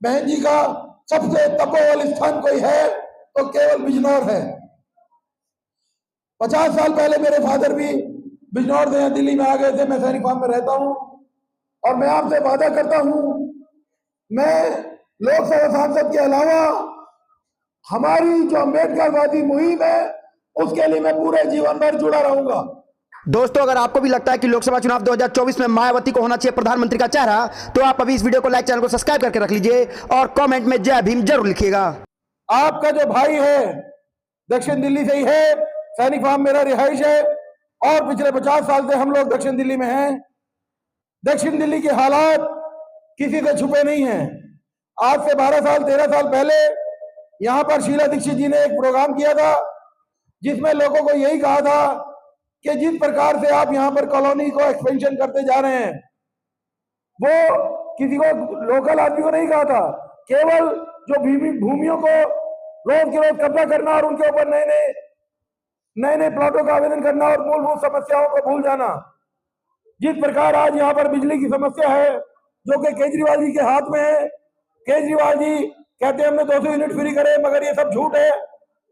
बहन जी का सबसे तपोबल स्थान कोई है तो केवल बिजनौर है। 50 साल पहले मेरे फादर भी बिजनौर से दिल्ली में आ गए थे। मैं सैनिक फार्म में रहता हूं और मैं आपसे वादा करता हूं, मैं लोकसभा सांसद के अलावा हमारी जो अम्बेडकरवादी मुहिम है उसके लिए मैं पूरे जीवन भर जुड़ा रहूंगा। दोस्तों, अगर आपको भी लगता है कि लोकसभा चुनाव 2024 में मायावती को होना चाहिए प्रधानमंत्री का चेहरा, तो आप अभी इस वीडियो को लाइक, चैनल को सब्सक्राइब करके रख लीजिए और कमेंट में जय भीम जरूर लिखिएगा। आपका जो भाई है दक्षिण दिल्ली से ही है, सैनिक फार्म मेरा रिहाइश है और पिछले 50 साल से हम लोग दक्षिण दिल्ली में हैं। दक्षिण दिल्ली के हालात किसी से छुपे नहीं हैं। आज से 12 साल 13 साल पहले यहां पर शीला दीक्षित जी ने एक प्रोग्राम किया था जिसमें लोगों को यही कहा था कि जिस प्रकार से आप यहां पर कॉलोनी को एक्सपेंशन करते जा रहे हैं, वो किसी को लोकल आदमी को नहीं कहा था, केवल जो भूमियों को रोज के रोज कब्जा करना और उनके ऊपर नए नए प्लॉटों का आवेदन करना और मूलभूत समस्याओं को भूल जाना। जिस प्रकार आज यहाँ पर बिजली की समस्या है जो कि केजरीवाल जी के हाथ में है। केजरीवाल जी कहते हैं हमने 200 यूनिट फ्री करे, मगर ये सब झूठ है।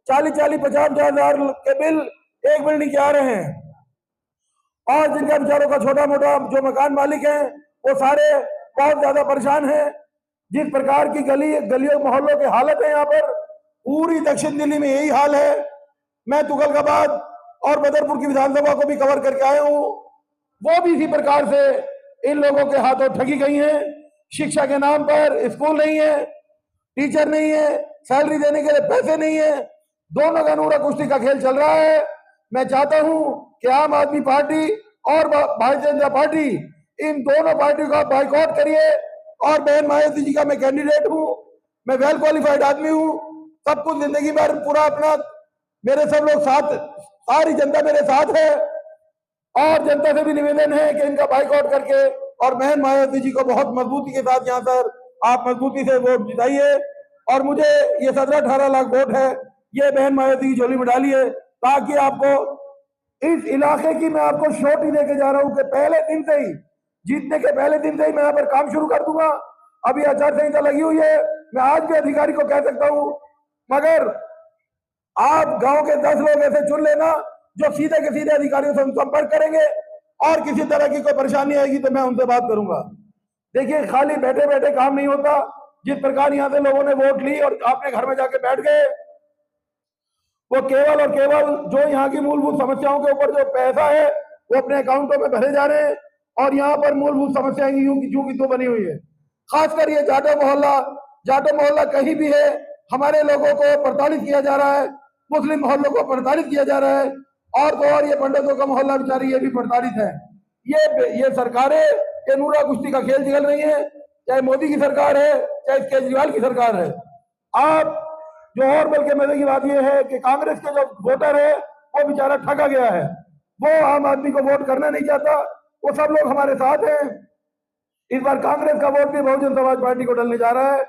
40-50 हजार के बिल एक बिल्डिंग के आ रहे हैं और जिनका बेचारों का छोटा मोटा जो मकान मालिक हैं वो सारे बहुत ज्यादा परेशान हैं। जिस प्रकार की गलियों मोहल्लों की हालत है यहाँ पर, पूरी दक्षिण दिल्ली में यही हाल है। मैं तुगलकाबाद और बदरपुर की विधानसभा को भी कवर करके आया हूँ, वो भी इसी प्रकार से इन लोगों के हाथों ठगी गई हैं। शिक्षा के नाम पर स्कूल नहीं है, टीचर नहीं है, सैलरी देने के लिए पैसे नहीं है, दोनों का नूरा कुश्ती का खेल चल रहा है। मैं चाहता हूं कि आम आदमी पार्टी और भारतीय जनता पार्टी, इन दोनों पार्टियों का बाइकआउट करिए। और बहन मायावती जी का मैं कैंडिडेट हूं, मैं वेल क्वालिफाइड आदमी हूं, सब कुछ जिंदगी भर पूरा अपना, मेरे सब लोग साथ, सारी जनता मेरे साथ है और जनता से भी निवेदन है कि इनका बाइकआउट करके और बहन मायावती जी को बहुत मजबूती के साथ यहाँ पर आप मजबूती से वोट जिताइए। और मुझे ये 17-18 लाख वोट है, ये बहन मायावती की झोली में डालिए, ताकि आपको इस इलाके की मैं आपको श्योरिटी देके जा रहा हूं कि पहले दिन से ही, जीतने के पहले दिन से ही मैं यहाँ पर काम शुरू कर दूंगा। अभी आचार संहिता लगी हुई है, मैं आज भी अधिकारी को कह सकता हूं, मगर आप गांव के 10 लोग ऐसे चुन लेना जो सीधे के सीधे अधिकारियों से संपर्क करेंगे और किसी तरह की कोई परेशानी आएगी तो मैं उनसे बात करूंगा। देखिए, खाली बैठे बैठे काम नहीं होता। जिस प्रकार यहाँ से लोगों ने वोट ली और अपने घर में जाके बैठ गए, वो केवल और केवल जो यहाँ की मूलभूत समस्याओं के ऊपर जो पैसा है वो अपने अकाउंटों में भरे जा रहे हैं और यहाँ पर मूलभूत समस्याएं यूं की तो बनी हुई है। खासकर ये जाटो मोहल्ला कहीं भी है, हमारे लोगों को प्रताड़ित किया जा रहा है, मुस्लिम मोहल्लों को प्रताड़ित किया जा रहा है और तो और ये पंडितों का मोहल्ला बेचारी ये भी प्रताड़ित है। ये सरकारें ये नूरा कुश्ती का खेल खेल रही है, चाहे मोदी की सरकार है चाहे केजरीवाल की सरकार है। आप जो और बल्कि मजे की बात यह है कि कांग्रेस के जो वोटर है वो बेचारा ठगा गया है, वो आम आदमी को वोट करना नहीं चाहता। वो सब लोग हमारे साथ हैं। इस बार कांग्रेस का वोट भी बहुजन समाज पार्टी को डलने जा रहा है।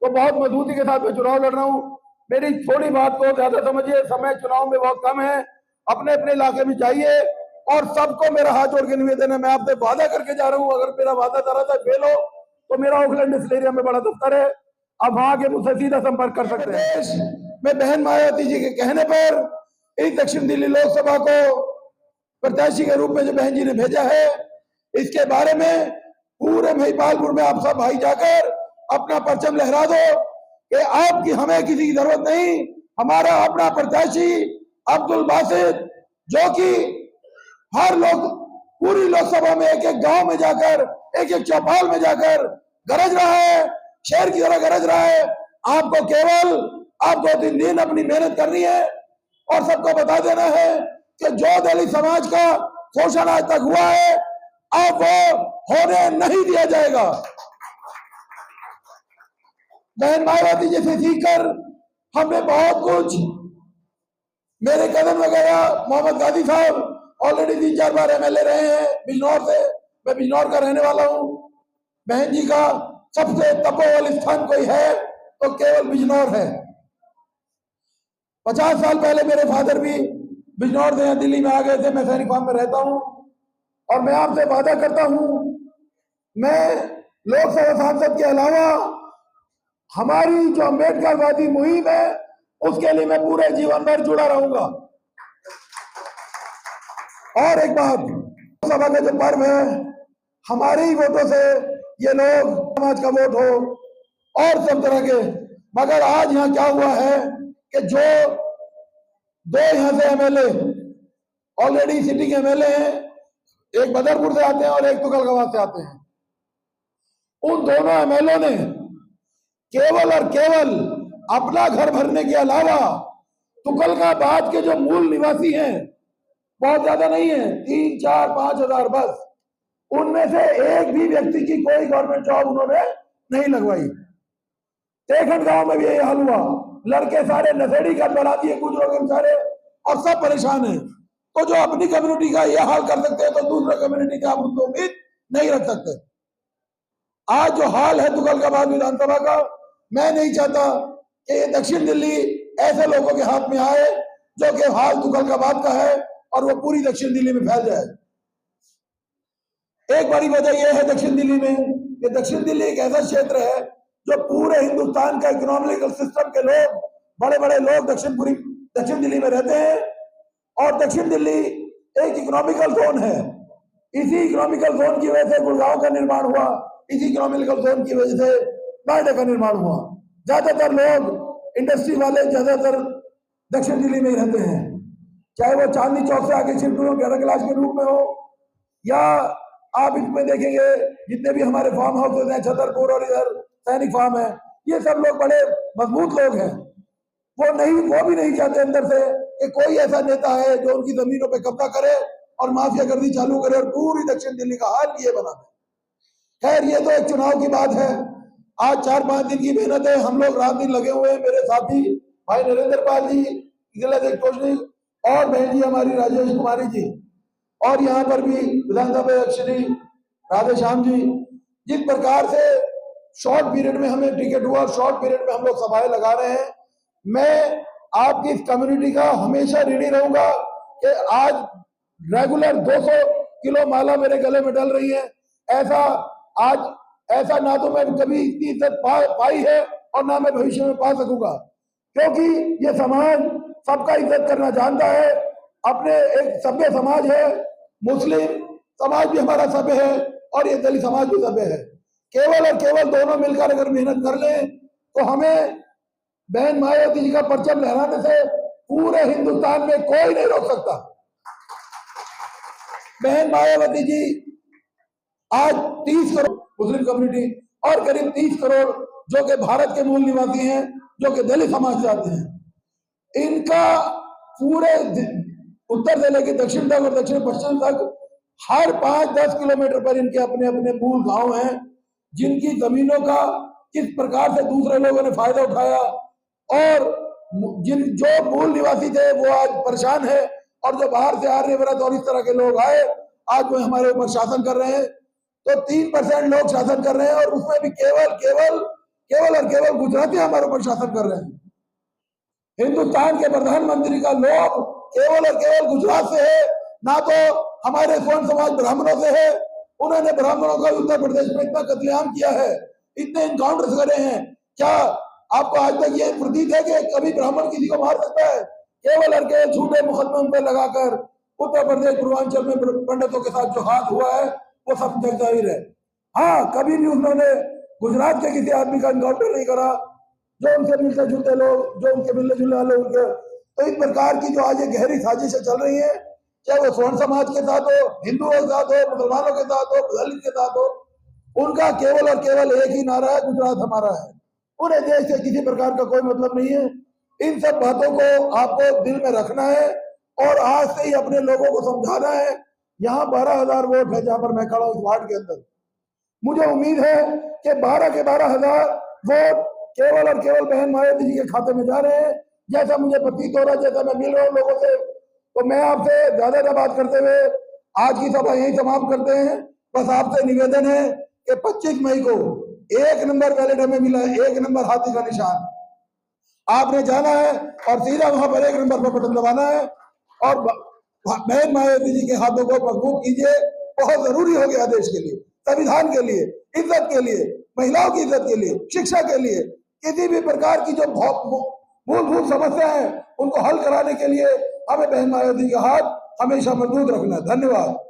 तो बहुत मजबूती के साथ मैं चुनाव लड़ रहा हूँ। मेरी थोड़ी बात को ज्यादा समझिए, समय चुनाव में बहुत कम है, अपने अपने इलाके में जाइए और सबको मेरा हाथ जोड़ के निवेदन है, मैं आपसे वादा करके जा रहा हूँ, अगर मेरा वादा दरअसल फेल हो तो मेरा ओखलैंड एरिया में बड़ा दफ्तर है, आप वहां के मुझसे सीधा संपर्क कर सकते हैं। मैं बहन मायावती जी के कहने पर इस दक्षिण दिल्ली लोकसभा को प्रत्याशी के रूप में जो बहन जी ने भेजा है, इसके बारे में पूरे महिपालपुर में आप सब भाई जाकर अपना परचम लहरा दो कि आपकी हमें किसी की जरूरत नहीं। हमारा अपना प्रत्याशी अब्दुल बासित, जो कि हर लोग पूरी लोकसभा में एक एक गांव में जाकर, एक एक चौपाल में जाकर गरज रहा है, शेर की तरह गरज रहा है। आपको केवल आप 2-3 दिन अपनी मेहनत करनी है और सबको बता देना है कि जो दलित समाज का शोषण आज तक हुआ है अब वो होने नहीं दिया जाएगा। बहन मायावती जी से सीखकर हमने बहुत कुछ, मेरे कदम वगैरह मोहम्मद गाजी साहब ऑलरेडी 3-4 बार एमएलए रहे हैं बिजनौर से, मैं बिजनौर का रहने वाला हूं। बहन जी का सबसे तपोबल स्थान कोई है तो केवल बिजनौर है। 50 साल पहले मेरे फादर भी बिजनौर से दिल्ली में आ गए थे। मैं सैनिक फार्म में रहता हूं और मैं आपसे वादा करता हूं, मैं लोकसभा सांसद के अलावा हमारी जो अम्बेडकरवादी मुहिम है उसके लिए मैं पूरे जीवन भर जुड़ा रहूंगा। और एक बात, सभा का जो पर्व है, हमारे ही वोटों से ये लोग समाज का वोट हो और सब तरह के, मगर आज यहाँ क्या हुआ है कि जो दो यहाँ से एमएलए ऑलरेडी सिटिंग एमएलए हैं, एक बदरपुर से आते हैं और एक तुगलकाबाद से आते हैं, उन दोनों एमएलए ने केवल और केवल अपना घर भरने के अलावा तुगलकाबाद के जो मूल निवासी हैं, बहुत ज्यादा नहीं है, 3, 4, 5 हजार बस, उनमें से एक भी व्यक्ति की कोई गवर्नमेंट जॉब उन्होंने नहीं लगवाई। तेखंड गांव में भी यही हाल हुआ, लड़के सारे नशेड़ी का बढ़ा दिए कुछ लोग सारे, और सब परेशान हैं। तो जो अपनी कम्युनिटी का यह हाल कर सकते हैं तो दूसरे कम्युनिटी का आप उनको उम्मीद नहीं रख सकते। आज जो हाल है तुगलकाबाद विधानसभा का, मैं नहीं चाहता कि ये दक्षिण दिल्ली ऐसे लोगों के हाथ में आए जो कि हाल तुगलकाबाद का है और वो पूरी दक्षिण दिल्ली में फैल जाए। एक बड़ी वजह यह है दक्षिण दिल्ली में कि दक्षिण दिल्ली एक ऐसा क्षेत्र है जो पूरे हिंदुस्तान का इकोनॉमिकल सिस्टम के लोग, बड़े बड़े लोग दक्षिण दिल्ली में रहते हैं, और दक्षिण दिल्ली एक इकोनॉमिकल जोन है। इसी इकोनॉमिकल जोन की वजह से गुड़गांव का निर्माण हुआ, इसी इकोनॉमिकल जोन की वजह से नोएडा का निर्माण हुआ। ज्यादातर लोग इंडस्ट्री वाले ज्यादातर दक्षिण दिल्ली में ही रहते हैं, चाहे वो चांदनी चौक से आगे शिफ्ट हो, 11 क्लास के रूप में हो, या आप इसमें देखेंगे जितने भी हमारे फार्म हाउसेज हैं, छतरपुर और इधर सैनिक फार्म है, ये सब लोग बड़े मजबूत लोग हैं। वो भी नहीं चाहते अंदर से कि कोई ऐसा नेता है जो उनकी जमीनों पे कब्जा करे और माफियागर्दी चालू करे और पूरी दक्षिण दिल्ली का हाल ये बना दे। खैर, ये तो एक चुनाव की बात है। आज 4-5 दिन की मेहनत है, हम लोग रात दिन लगे हुए हैं। मेरे साथी भाई नरेंद्र पाल जी, और बहन जी हमारी राजेश कुमारी जी, और यहाँ पर भी विधानसभा अध्यक्ष श्री राधेश्याम जी, जिस प्रकार से शॉर्ट पीरियड में हमें टिकट हुआ और शॉर्ट पीरियड में हम लोग सभाएं लगा रहे हैं, मैं आपकी इस कम्युनिटी का हमेशा ऋणी रहूंगा कि आज रेगुलर 200 किलो माला मेरे गले में डल रही है। ऐसा ना तो मैं कभी इतनी इज्जत पाई है और ना मैं भविष्य में पा सकूंगा, क्योंकि ये समाज सबका इज्जत करना जानता है। अपने एक सभ्य समाज है, मुस्लिम समाज भी हमारा सभ्य है और ये दलित समाज भी सभ्य है। केवल और केवल दोनों मिलकर अगर मेहनत कर लें तो हमें बहन मायावती जी का परचम लहराने से पूरे हिंदुस्तान में कोई नहीं रोक सकता। बहन मायावती जी आज 30 करोड़ मुस्लिम कम्युनिटी और करीब 30 करोड़ जो कि भारत के मूल निवासी हैं, जो कि दलित समाज से आते हैं, इनका पूरे उत्तर से लेकर दक्षिण तक और दक्षिण पश्चिम तक हर 5-10 किलोमीटर पर इनके अपने अपने मूल गांव हैं, जिनकी जमीनों का किस प्रकार से दूसरे लोगों ने फायदा उठाया और जो मूल निवासी थे वो आज परेशान है, और जो बाहर से आर्यव्रत और इस तरह के लोग आए आज वो हमारे ऊपर शासन कर रहे हैं। तो 3% लोग शासन कर रहे हैं और उसमें भी केवल और केवल गुजराती हमारे ऊपर शासन कर रहे हैं। हिंदुस्तान के प्रधानमंत्री का लोग केवल और केवल गुजरात से है, ना तो हमारे स्वर्ण समाज ब्राह्मणों से है। उन्होंने ब्राह्मणों का उत्तर प्रदेश में इतना कत्लेआम किया है, इतने इनकाउंटर्स करे हैं। क्या आपको आज तक ये प्रतीत है कि कभी ब्राह्मण किसी को मार सकता है? केवल और केवल झूठे मुकदमे उन पर लगाकर उत्तर प्रदेश पूर्वांचल में पंडितों के साथ जो हाथ हुआ है वो सब जग जाहिर है। हाँ, कभी भी उन्होंने गुजरात के किसी आदमी का इनकाउंटर नहीं करा, जो उनसे मिलते जुलते लोग, जो उनके मिलने जुलने वाले उनके। तो इस प्रकार की जो आज ये गहरी साजिशें चल रही है, चाहे वो स्वर्ण समाज के साथ हो, हिंदुओं के साथ हो, मुसलमानों के साथ हो, दलित के साथ हो, उनका केवल और केवल एक ही नारा है, गुजरात हमारा है। उन्हें देश से किसी प्रकार का कोई मतलब नहीं है। इन सब बातों को आपको दिल में रखना है और आज से ही अपने लोगों को समझाना है। यहाँ 12,000 वोट है जहां पर मैं खड़ा हूँ इस वार्ड के अंदर। मुझे उम्मीद है कि 12 के 12,000 वोट केवल और केवल बहन मायावती जी के खाते में जा रहे हैं। जैसा मुझे प्रतीत हो रहा है, जैसा मैं मिल रहा हूँ लोगों से, तो मैं आपसे ज्यादा बात करते हुए आज की सभा यही समाप्त करते हैं। बस आपसे निवेदन है कि 25 मई को 1 नंबर बैलेट हमें मिला है, 1 नंबर हाथी का निशान। आपने जाना है और सीधा वहां पर 1 नंबर पर बटन दबाना है और बहन मायावती जी के हाथों को मजबूत कीजिए। बहुत जरूरी हो गया देश के लिए, संविधान के लिए, इज्जत के लिए, महिलाओं की इज्जत के लिए, शिक्षा के लिए। किसी भी प्रकार की जो मूलभूत समस्या है उनको हल कराने के लिए हमें बहन मायावती का हाथ हमेशा मजबूत रखना है। धन्यवाद।